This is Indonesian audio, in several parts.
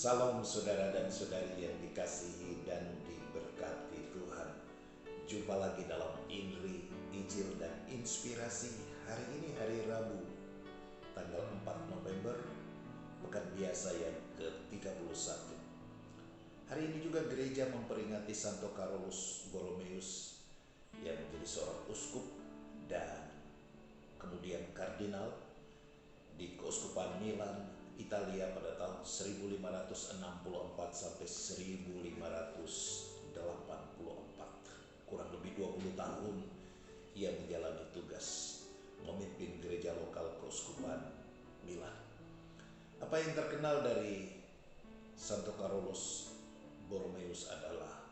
Salam saudara dan saudari yang dikasihi dan diberkati Tuhan. Jumpa lagi dalam Inri, Injil dan Inspirasi. Hari ini hari Rabu, tanggal 4 November, pekan biasa yang ke-31. Hari ini juga gereja memperingati Santo Carolus Borromeus yang menjadi seorang uskup dan kemudian kardinal di Keuskupan Milan, Italia pada tahun 1564 sampai 1584. Kurang lebih 20 tahun ia menjalani tugas memimpin gereja lokal Keuskupan Milan. Apa yang terkenal dari Santo Carolus Borromeus adalah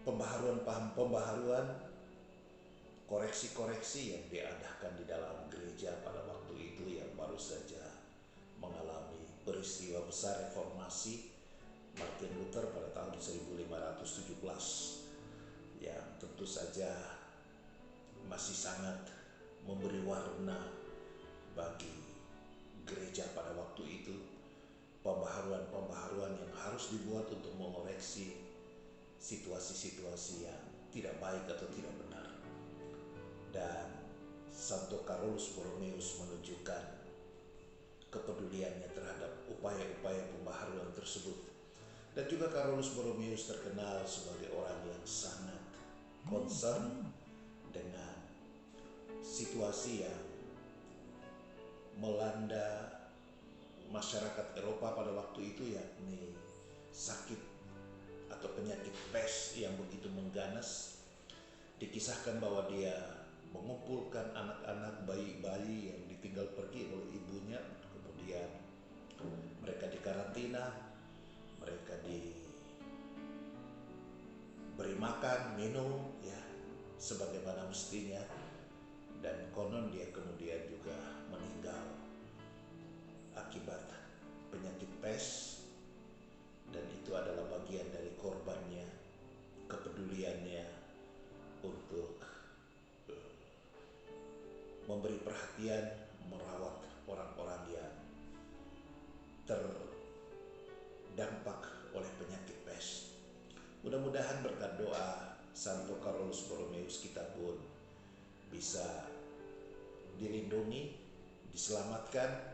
pembaharuan, koreksi-koreksi yang diadakan di dalam gereja pada waktu itu yang baru saja mengalami peristiwa besar reformasi Martin Luther pada tahun 1517 yang tentu saja masih sangat memberi warna bagi gereja pada waktu itu. Pembaharuan yang harus dibuat untuk mengoreksi situasi-situasi yang tidak baik atau tidak benar. Dan Santo Carolus Borromeus menunjukkan kepeduliannya terhadap upaya-upaya pembaharuan tersebut. Dan juga Carolus Borromeus terkenal sebagai orang yang sangat concern dengan situasi yang melanda masyarakat Eropa pada waktu itu, yakni sakit atau penyakit pes yang begitu mengganas. Dikisahkan bahwa dia mengumpulkan anak-anak, bayi-bayi yang ditinggal pergi oleh ibunya, kemudian mereka dikarantina, mereka diberi makan, minum, ya, sebagaimana mestinya, dan konon dia kemudian juga meninggal akibat penyakit pes, dan itu adalah bagian dari korbannya, kepeduliannya untuk memberi perhatian, merawat orang-orang yang terdampak oleh penyakit pes. Mudah-mudahan berkat doa Santo Carolus Borromeus kita pun bisa dilindungi, diselamatkan,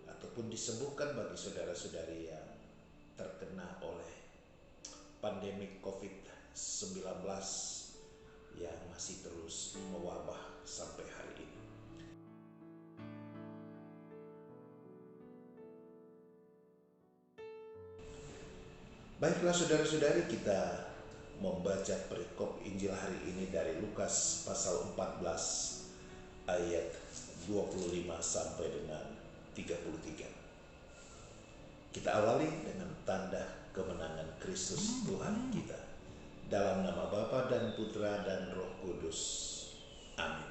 ataupun disembuhkan bagi saudara-saudari yang terkena oleh pandemik COVID-19 yang masih terus mewabah sampai hari ini. Baiklah saudara-saudari, kita membaca perikop Injil hari ini dari Lukas pasal 14 ayat 25 sampai dengan 33. Kita awali dengan tanda kemenangan Kristus Tuhan kita. Dalam nama Bapa dan Putra dan Roh Kudus. Amin.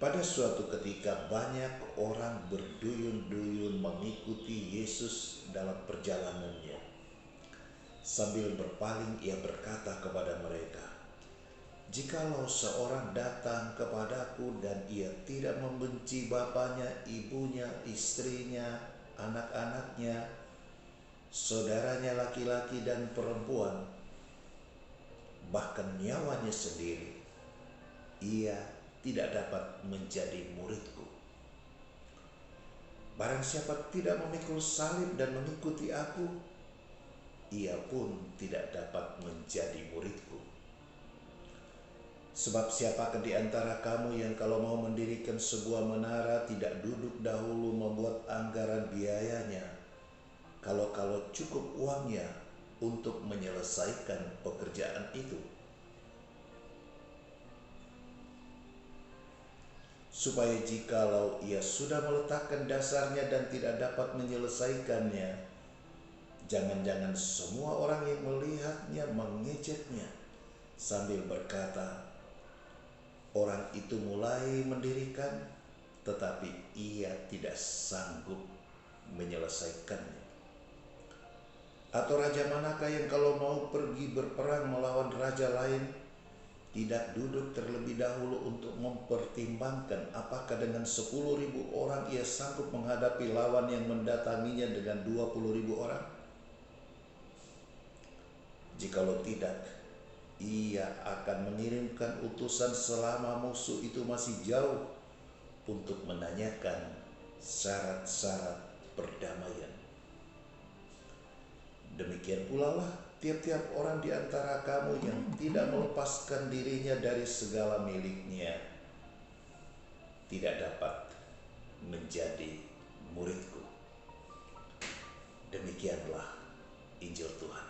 Pada suatu ketika banyak orang berduyun-duyun mengikuti Yesus dalam perjalanannya. Sambil berpaling ia berkata kepada mereka, "Jikalau seorang datang kepadaku dan ia tidak membenci bapanya, ibunya, istrinya, anak-anaknya, saudaranya laki-laki dan perempuan, bahkan nyawanya sendiri, ia tidak dapat menjadi muridku. Barang siapa tidak memikul salib dan mengikuti aku, ia pun tidak dapat menjadi muridku. Sebab siapakah di antara kamu yang kalau mau mendirikan sebuah menara tidak duduk dahulu membuat anggaran biayanya, kalau cukup uangnya untuk menyelesaikan pekerjaan itu? Supaya jikalau ia sudah meletakkan dasarnya dan tidak dapat menyelesaikannya, jangan-jangan semua orang yang melihatnya mengejeknya sambil berkata, orang itu mulai mendirikan, tetapi ia tidak sanggup menyelesaikannya. Atau raja manakah yang kalau mau pergi berperang melawan raja lain, tidak duduk terlebih dahulu untuk mempertimbangkan apakah dengan 10.000 orang ia sanggup menghadapi lawan yang mendatanginya dengan 20.000 orang? Jikalau tidak, ia akan mengirimkan utusan selama musuh itu masih jauh untuk menanyakan syarat-syarat perdamaian. Demikian pula lah tiap-tiap orang di antara kamu yang tidak melepaskan dirinya dari segala miliknya tidak dapat menjadi muridku. Demikianlah Injil Tuhan.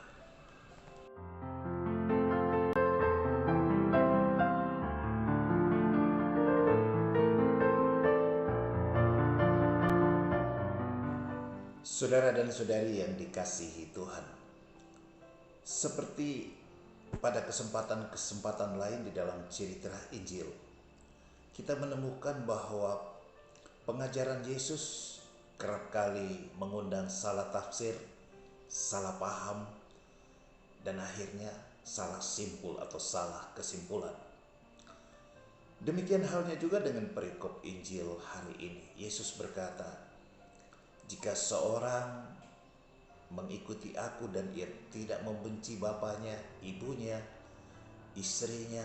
Saudara dan saudari yang dikasihi Tuhan, seperti pada kesempatan-kesempatan lain di dalam cerita Injil, kita menemukan bahwa pengajaran Yesus kerap kali mengundang salah tafsir, salah paham, dan akhirnya salah simpul atau salah kesimpulan. Demikian halnya juga dengan perikop Injil hari ini. Yesus berkata, "Jika seorang mengikuti aku dan ia tidak membenci bapaknya, ibunya, istrinya,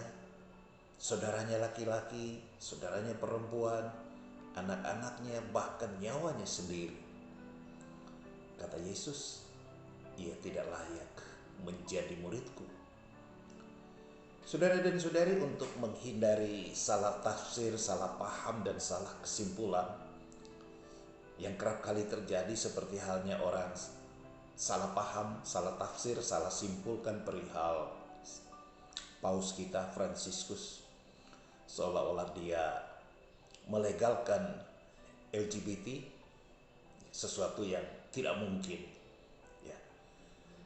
saudaranya laki-laki, saudaranya perempuan, anak-anaknya, bahkan nyawanya sendiri," kata Yesus, "ia tidak layak menjadi muridku." Saudara dan saudari, untuk menghindari salah tafsir, salah paham, dan salah kesimpulan yang kerap kali terjadi, seperti halnya orang salah paham, salah tafsir, salah simpulkan perihal Paus kita Fransiskus, seolah-olah dia melegalkan LGBT, sesuatu yang tidak mungkin. Ya.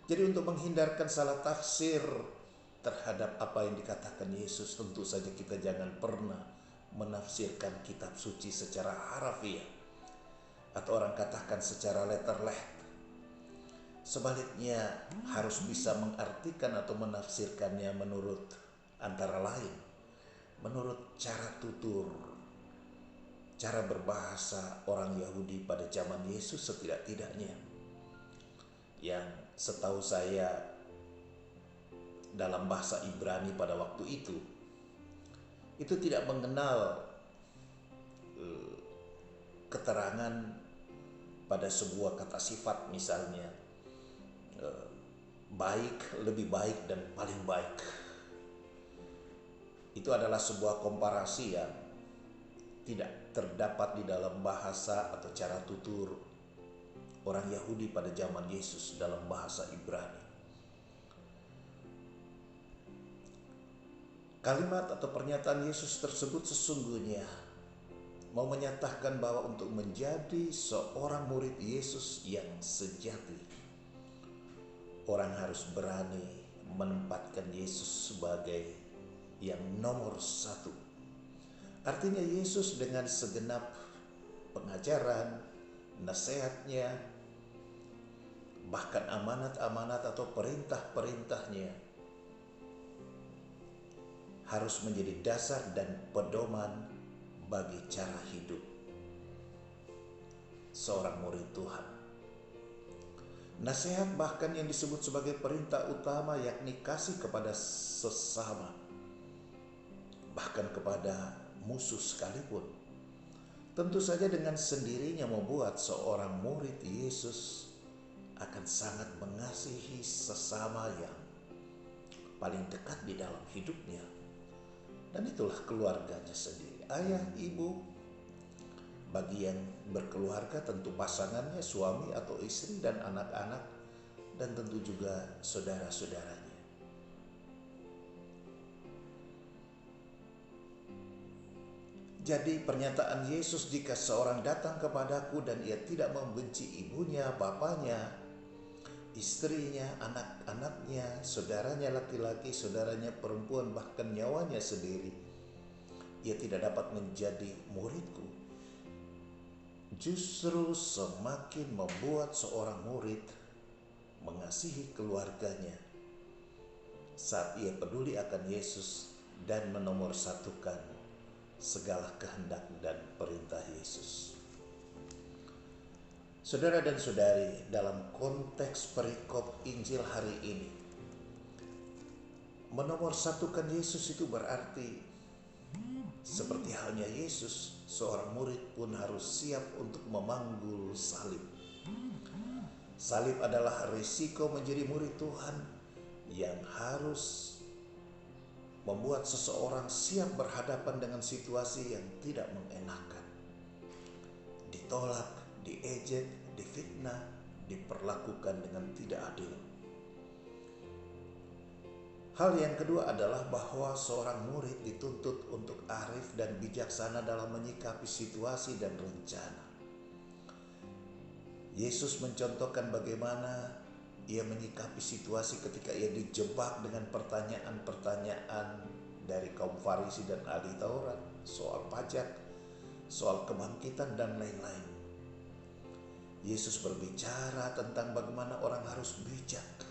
Jadi untuk menghindarkan salah tafsir terhadap apa yang dikatakan Yesus, tentu saja kita jangan pernah menafsirkan kitab suci secara harafiah, atau orang katakan secara letter-letter. Sebaliknya harus bisa mengartikan atau menafsirkannya menurut antara lain, menurut cara tutur, cara berbahasa orang Yahudi pada zaman Yesus setidak-tidaknya. Yang setahu saya dalam bahasa Ibrani pada waktu itu tidak mengenal keterangan pada sebuah kata sifat, misalnya baik, lebih baik, dan paling baik. Itu adalah sebuah komparasi yang tidak terdapat di dalam bahasa atau cara tutur orang Yahudi pada zaman Yesus dalam bahasa Ibrani. Kalimat atau pernyataan Yesus tersebut sesungguhnya mau menyatakan bahwa untuk menjadi seorang murid Yesus yang sejati, orang harus berani menempatkan Yesus sebagai yang nomor satu. Artinya Yesus dengan segenap pengajaran, nasihatnya, bahkan amanat-amanat atau perintah-perintahnya harus menjadi dasar dan pedoman bagi cara hidup seorang murid Tuhan. Nasihat bahkan yang disebut sebagai perintah utama, yakni kasih kepada sesama, bahkan kepada musuh sekalipun, tentu saja dengan sendirinya membuat seorang murid Yesus akan sangat mengasihi sesama yang paling dekat di dalam hidupnya. Dan itulah keluarganya sendiri, ayah, ibu, bagi yang berkeluarga tentu pasangannya, suami atau istri, dan anak-anak, dan tentu juga saudara-saudaranya. Jadi pernyataan Yesus, "Jika seorang datang kepadaku dan ia tidak membenci ibunya, bapaknya, istrinya, anak-anaknya, saudaranya laki-laki, saudaranya perempuan, bahkan nyawanya sendiri, ia tidak dapat menjadi muridku." Justru semakin membuat seorang murid mengasihi keluarganya saat ia peduli akan Yesus dan menomorsatukan segala kehendak dan perintah Yesus. Saudara dan saudari, dalam konteks perikop Injil hari ini, menomorsatukan Yesus itu berarti seperti halnya Yesus, seorang murid pun harus siap untuk memanggul salib. Salib adalah risiko menjadi murid Tuhan yang harus membuat seseorang siap berhadapan dengan situasi yang tidak mengenakan. Ditolak, diejek, difitnah, diperlakukan dengan tidak adil. Hal yang kedua adalah bahwa seorang murid dituntut untuk arif dan bijaksana dalam menyikapi situasi dan rencana. Yesus mencontohkan bagaimana ia menyikapi situasi ketika ia dijebak dengan pertanyaan-pertanyaan dari kaum Farisi dan ahli Taurat soal pajak, soal kebangkitan, dan lain-lain. Yesus berbicara tentang bagaimana orang harus bijak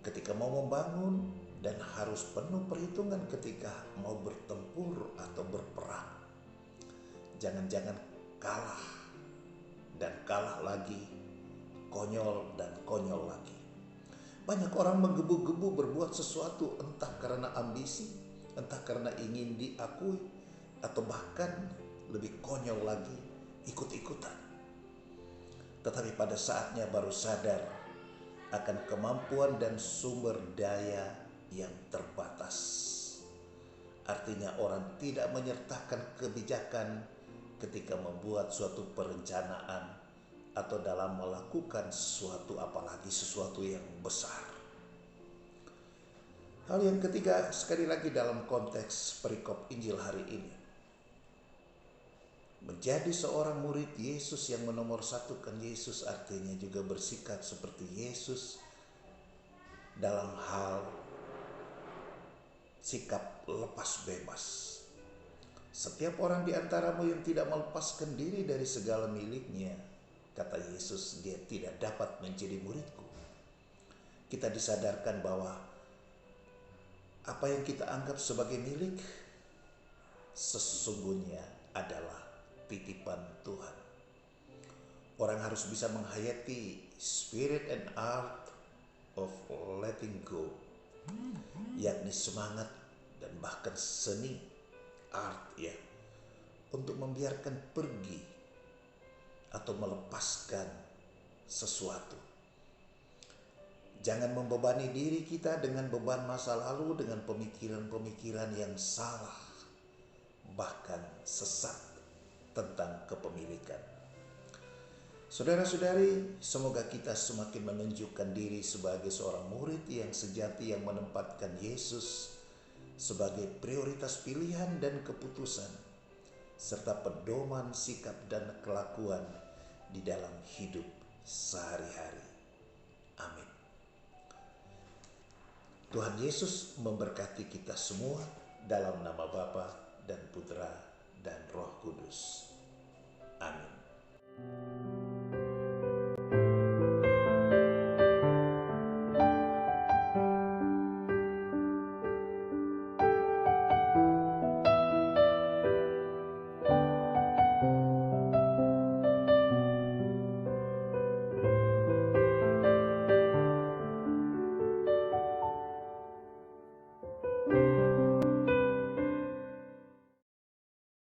ketika mau membangun dan harus penuh perhitungan ketika mau bertempur atau berperang. Jangan-jangan kalah dan kalah lagi, konyol dan konyol lagi. Banyak orang menggebu-gebu berbuat sesuatu entah karena ambisi, entah karena ingin diakui, atau bahkan lebih konyol lagi, ikut-ikutan. Tetapi pada saatnya baru sadar akan kemampuan dan sumber daya yang terbatas. Artinya orang tidak menyertakan kebijakan ketika membuat suatu perencanaan atau dalam melakukan sesuatu, apalagi sesuatu yang besar. Hal yang ketiga, sekali lagi dalam konteks perikop Injil hari ini, menjadi seorang murid Yesus yang menomorsatukan Yesus artinya juga bersikap seperti Yesus dalam hal sikap lepas bebas. Setiap orang di antaramu yang tidak melepaskan diri dari segala miliknya, kata Yesus, dia tidak dapat menjadi muridku. Kita disadarkan bahwa apa yang kita anggap sebagai milik sesungguhnya adalah titipan Tuhan. Orang harus bisa menghayati spirit and art of letting go, yakni semangat dan bahkan seni, art ya, untuk membiarkan pergi atau melepaskan sesuatu. Jangan membebani diri kita dengan beban masa lalu, dengan pemikiran-pemikiran yang salah, bahkan sesat tentang kepemilikan. Saudara-saudari, semoga kita semakin menunjukkan diri sebagai seorang murid yang sejati, yang menempatkan Yesus sebagai prioritas pilihan dan keputusan, serta pedoman sikap dan kelakuan di dalam hidup sehari-hari. Amin. Tuhan Yesus memberkati kita semua dalam nama Bapa dan Putra dan Roh Kudus. Amin.